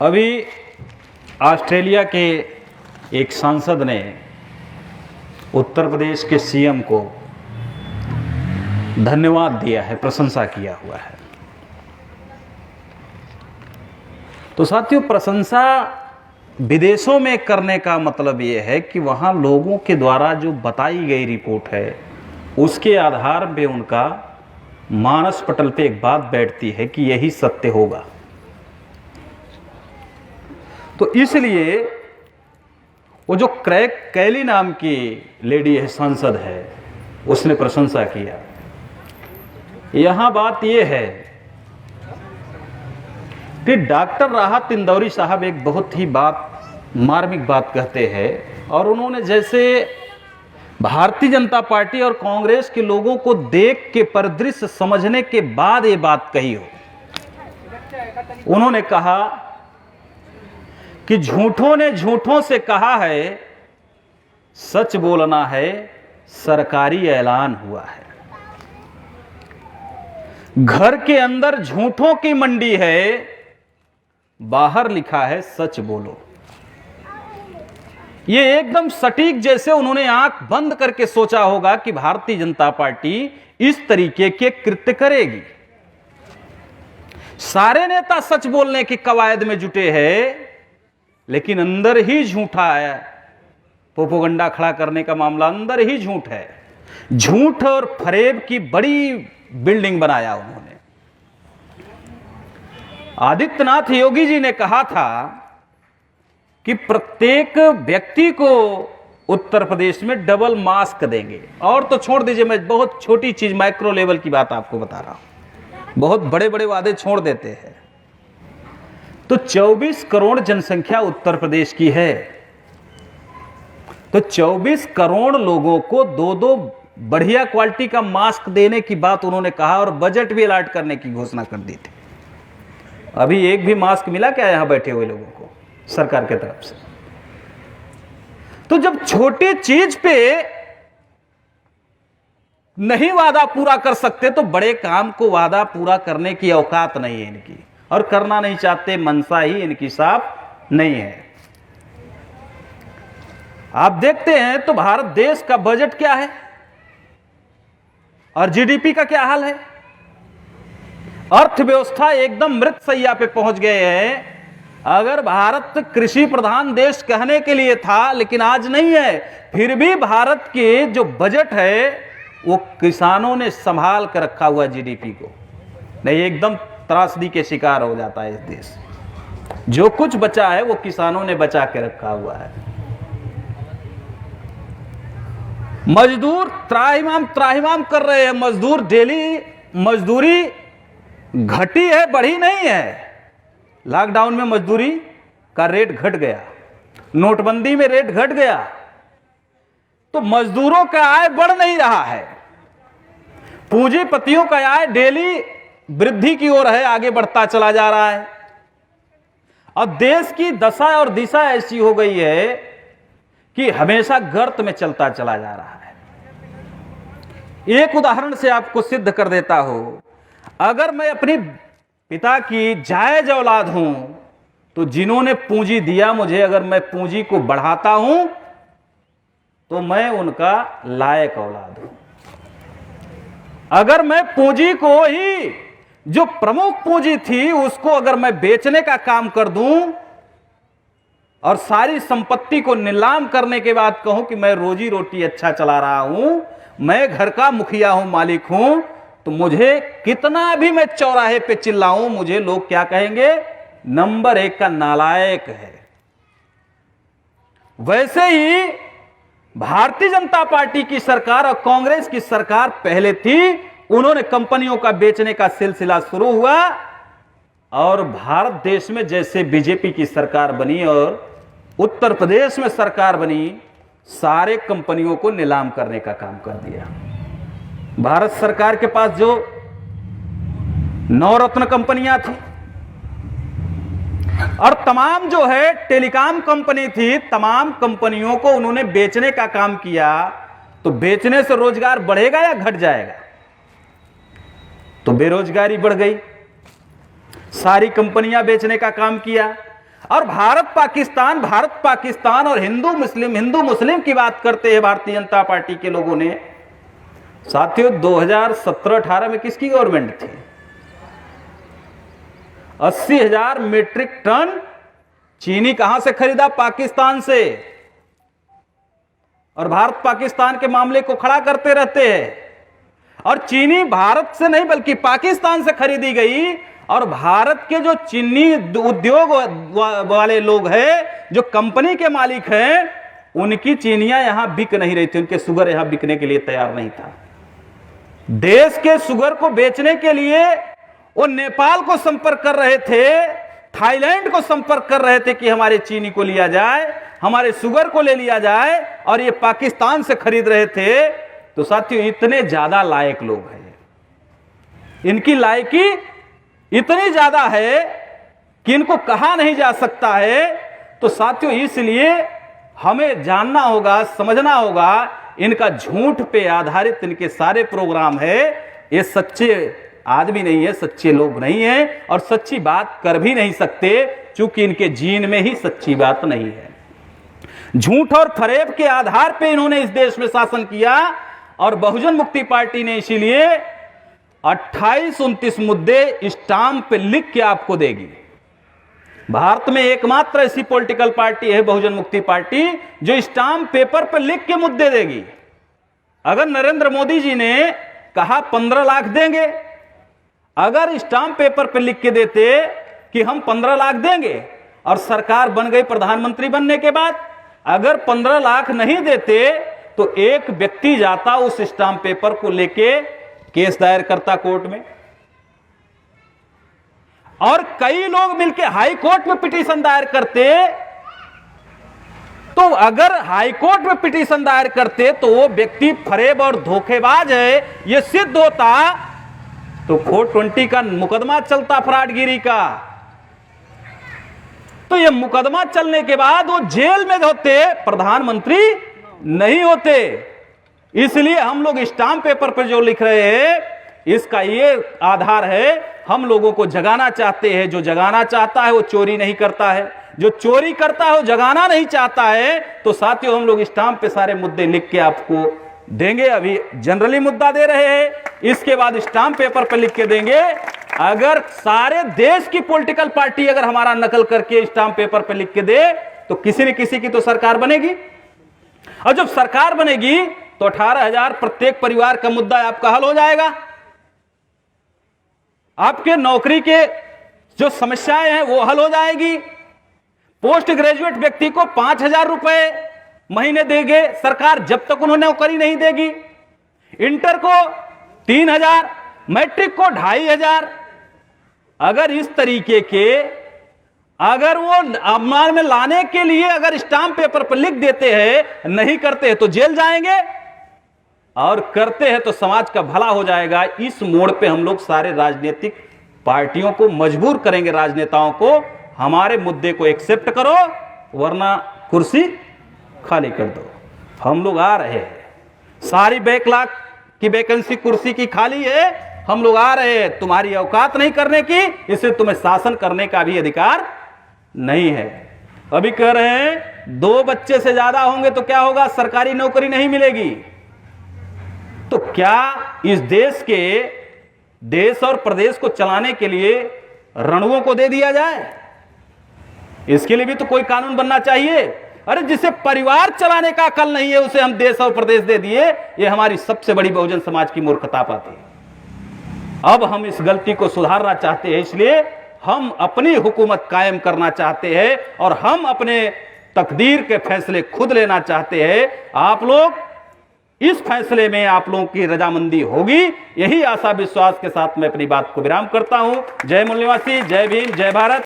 अभी ऑस्ट्रेलिया के एक सांसद ने उत्तर प्रदेश के सीएम को धन्यवाद दिया है, प्रशंसा किया हुआ है। तो साथियों, प्रशंसा विदेशों में करने का मतलब ये है कि वहाँ लोगों के द्वारा जो बताई गई रिपोर्ट है उसके आधार पे उनका मानस पटल पे एक बात बैठती है कि यही सत्य होगा। तो इसलिए वो जो क्रैग कैली नाम की लेडी है, सांसद है, उसने प्रशंसा किया। यहां बात यह है कि डॉक्टर राहत इंदौरी साहब एक बहुत ही मार्मिक बात कहते हैं, और उन्होंने जैसे भारतीय जनता पार्टी और कांग्रेस के लोगों को देख के परिदृश्य समझने के बाद ये बात कही हो। उन्होंने कहा कि झूठों ने झूठों से कहा है, सच बोलना है, सरकारी ऐलान हुआ है। घर के अंदर झूठों की मंडी है, बाहर लिखा है सच बोलो। ये एकदम सटीक, जैसे उन्होंने आंख बंद करके सोचा होगा कि भारतीय जनता पार्टी इस तरीके के कृत्य करेगी। सारे नेता सच बोलने की कवायद में जुटे हैं, लेकिन अंदर ही झूठा है। प्रोपेगेंडा खड़ा करने का मामला अंदर ही झूठ है। झूठ और फरेब की बड़ी बिल्डिंग बनाया उन्होंने। आदित्यनाथ योगी जी ने कहा था कि प्रत्येक व्यक्ति को उत्तर प्रदेश में डबल मास्क देंगे। और तो छोड़ दीजिए, मैं बहुत छोटी चीज, माइक्रो लेवल की बात आपको बता रहा हूं। बहुत बड़े बड़े वादे छोड़ देते हैं। तो 24 करोड़ जनसंख्या उत्तर प्रदेश की है। तो 24 करोड़ लोगों को दो दो बढ़िया क्वालिटी का मास्क देने की बात उन्होंने कहा, और बजट भी अलॉट करने की घोषणा कर दी थी। अभी एक भी मास्क मिला क्या यहां बैठे हुए लोगों को सरकार की तरफ से? तो जब छोटी चीज पे नहीं वादा पूरा कर सकते, तो बड़े काम को वादा पूरा करने की औकात नहीं है इनकी, और करना नहीं चाहते, मनसा ही इनकी साफ नहीं है। आप देखते हैं तो भारत देश का बजट क्या है और जीडीपी का क्या हाल है। अर्थव्यवस्था एकदम मृत शैया पे पहुंच गए हैं। अगर भारत कृषि प्रधान देश कहने के लिए था, लेकिन आज नहीं है, फिर भी भारत के जो बजट है वो किसानों ने संभाल कर रखा हुआ जीडीपी को। नहीं, एकदम त्रासदी के शिकार हो जाता है इस देश। जो कुछ बचा है वो किसानों ने बचा के रखा हुआ है। मजदूर त्राहिमाम कर रहे हैं। मजदूर डेली मजदूरी घटी है, बढ़ी नहीं है। लॉकडाउन में मजदूरी का रेट घट गया, नोटबंदी में रेट घट गया, तो मजदूरों का आय बढ़ नहीं रहा है। पूंजीपतियों का आय डेली वृद्धि की ओर है, आगे बढ़ता चला जा रहा है। अब देश की दशा और दिशा ऐसी हो गई है कि हमेशा गर्त में चलता चला जा रहा है। एक उदाहरण से आपको सिद्ध कर देता हूं। अगर मैं अपनी पिता की जायज औलाद हूं, तो जिन्होंने पूंजी दिया मुझे, अगर मैं पूंजी को बढ़ाता हूं तो मैं उनका लायक औलाद हूं। अगर मैं पूंजी को ही, जो प्रमुख पूंजी थी, उसको अगर मैं बेचने का काम कर दूं और सारी संपत्ति को नीलाम करने के बाद कहूं कि मैं रोजी रोटी अच्छा चला रहा हूं, मैं घर का मुखिया हूं, मालिक हूं, तो मुझे कितना भी मैं चौराहे पे चिल्लाऊं, मुझे लोग क्या कहेंगे? नंबर 1 का नालायक है। वैसे ही भारतीय जनता पार्टी की सरकार और कांग्रेस की सरकार पहले थी, उन्होंने कंपनियों का बेचने का सिलसिला शुरू हुआ, और भारत देश में जैसे बीजेपी की सरकार बनी और उत्तर प्रदेश में सरकार बनी, सारे कंपनियों को नीलाम करने का काम कर दिया। भारत सरकार के पास जो 9 रत्न कंपनियां थी और तमाम जो है टेलीकॉम कंपनी थी, तमाम कंपनियों को उन्होंने बेचने का काम किया। तो बेचने से रोजगार बढ़ेगा या घट जाएगा? तो बेरोजगारी बढ़ गई। सारी कंपनियां बेचने का काम किया। और भारत पाकिस्तान और हिंदू मुस्लिम की बात करते हैं भारतीय जनता पार्टी के लोगों ने। साथियों, 2017-18 में किसकी गवर्नमेंट थी? 80,000 मीट्रिक टन चीनी कहां से खरीदा? पाकिस्तान से। और भारत पाकिस्तान के मामले को खड़ा करते रहते हैं। और चीनी भारत से नहीं बल्कि पाकिस्तान से खरीदी गई। और भारत के जो चीनी उद्योग वाले लोग हैं, जो कंपनी के मालिक हैं, उनकी चीनियां यहां बिक नहीं रही थी, उनके शुगर यहां बिकने के लिए तैयार नहीं था। देश के शुगर को बेचने के लिए वो नेपाल को संपर्क कर रहे थे, थाईलैंड को संपर्क कर रहे थे कि हमारे चीनी को लिया जाए, हमारे शुगर को ले लिया जाए, और ये पाकिस्तान से खरीद रहे थे। तो साथियों, इतने ज्यादा लायक लोग हैं, इनकी लायकी इतनी ज्यादा है कि इनको कहा नहीं जा सकता है। तो साथियों, इसलिए हमें जानना होगा, समझना होगा, इनका झूठ पे आधारित इनके सारे प्रोग्राम है। ये सच्चे आदमी नहीं है, सच्चे लोग नहीं है, और सच्ची बात कर भी नहीं सकते, क्योंकि इनके जीन में ही सच्ची बात नहीं है। झूठ और फरेब के आधार पे इन्होंने इस देश में शासन किया। और बहुजन मुक्ति पार्टी ने इसीलिए 28-29 मुद्दे स्टाम्प पे लिख के आपको देगी। भारत में एकमात्र ऐसी पॉलिटिकल पार्टी है बहुजन मुक्ति पार्टी, जो स्टाम्प पेपर पर लिख के मुद्दे देगी। अगर नरेंद्र मोदी जी ने कहा 15 लाख देंगे, अगर स्टाम्प पेपर पर लिख के देते कि हम 15 लाख देंगे, और सरकार बन गई प्रधानमंत्री बनने के बाद, अगर 15 लाख नहीं देते तो एक व्यक्ति जाता उस स्टाम्प पेपर को लेके केस दायर करता कोर्ट में, और कई लोग मिलकर हाई कोर्ट में पिटीशन दायर करते। तो अगर हाई कोर्ट में पिटीशन दायर करते तो वो व्यक्ति फरेब और धोखेबाज है ये सिद्ध होता, तो 420 का मुकदमा चलता फ्रॉडगिरी का। तो ये मुकदमा चलने के बाद वो जेल में होते, प्रधानमंत्री नहीं होते। इसलिए हम लोग स्टाम्प पेपर पर जो लिख रहे हैं, इसका ये आधार है, हम लोगों को जगाना चाहते हैं। जो जगाना चाहता है वो चोरी नहीं करता है, जो चोरी करता है वो जगाना नहीं चाहता है। तो साथियों, हम लोग स्टाम्प पे सारे मुद्दे लिख के आपको देंगे। अभी जनरली मुद्दा दे रहे हैं, इसके बाद स्टाम्प पेपर पर लिख के देंगे। अगर सारे देश की पॉलिटिकल पार्टी अगर हमारा नकल करके स्टाम्प पेपर पर लिख के दे, तो किसी न किसी की तो सरकार बनेगी। और जब सरकार बनेगी तो 18,000 प्रत्येक परिवार का मुद्दा आपका हल हो जाएगा। आपके नौकरी के जो समस्याएं हैं वो हल हो जाएगी। पोस्ट ग्रेजुएट व्यक्ति को 5,000 रुपए महीने देंगे सरकार, जब तक उन्होंने नौकरी नहीं देगी। इंटर को 3,000, मैट्रिक को 2,500। अगर इस तरीके के अगर वो अमल में लाने के लिए अगर स्टाम्प पेपर पर लिख देते हैं, नहीं करते हैं तो जेल जाएंगे, और करते हैं तो समाज का भला हो जाएगा। इस मोड़ पे हम लोग सारे राजनीतिक पार्टियों को मजबूर करेंगे, राजनेताओं को, हमारे मुद्दे को एक्सेप्ट करो, वरना कुर्सी खाली कर दो। हम लोग आ रहे हैं, सारी बैकलॉग की वैकेंसी कुर्सी की खाली है, हम लोग आ रहे हैं। तुम्हारी औकात नहीं करने की, इसलिए तुम्हें शासन करने का भी अधिकार नहीं है। अभी कह रहे हैं 2 बच्चे से ज्यादा होंगे तो क्या होगा? सरकारी नौकरी नहीं मिलेगी। तो क्या इस देश और प्रदेश को चलाने के लिए रणुओं को दे दिया जाए? इसके लिए भी तो कोई कानून बनना चाहिए। अरे जिसे परिवार चलाने का अकल नहीं है, उसे हम देश और प्रदेश दे दिए। ये हमारी सबसे बड़ी बहुजन समाज की मूर्खता पाती है। अब हम इस गलती को सुधारना चाहते हैं, इसलिए हम अपनी हुकूमत कायम करना चाहते हैं, और हम अपने तकदीर के फैसले खुद लेना चाहते हैं। आप लोग इस फैसले में आप लोगों की रजामंदी होगी, यही आशा विश्वास के साथ मैं अपनी बात को विराम करता हूं। जय मूल निवासी, जय भीम, जय भारत।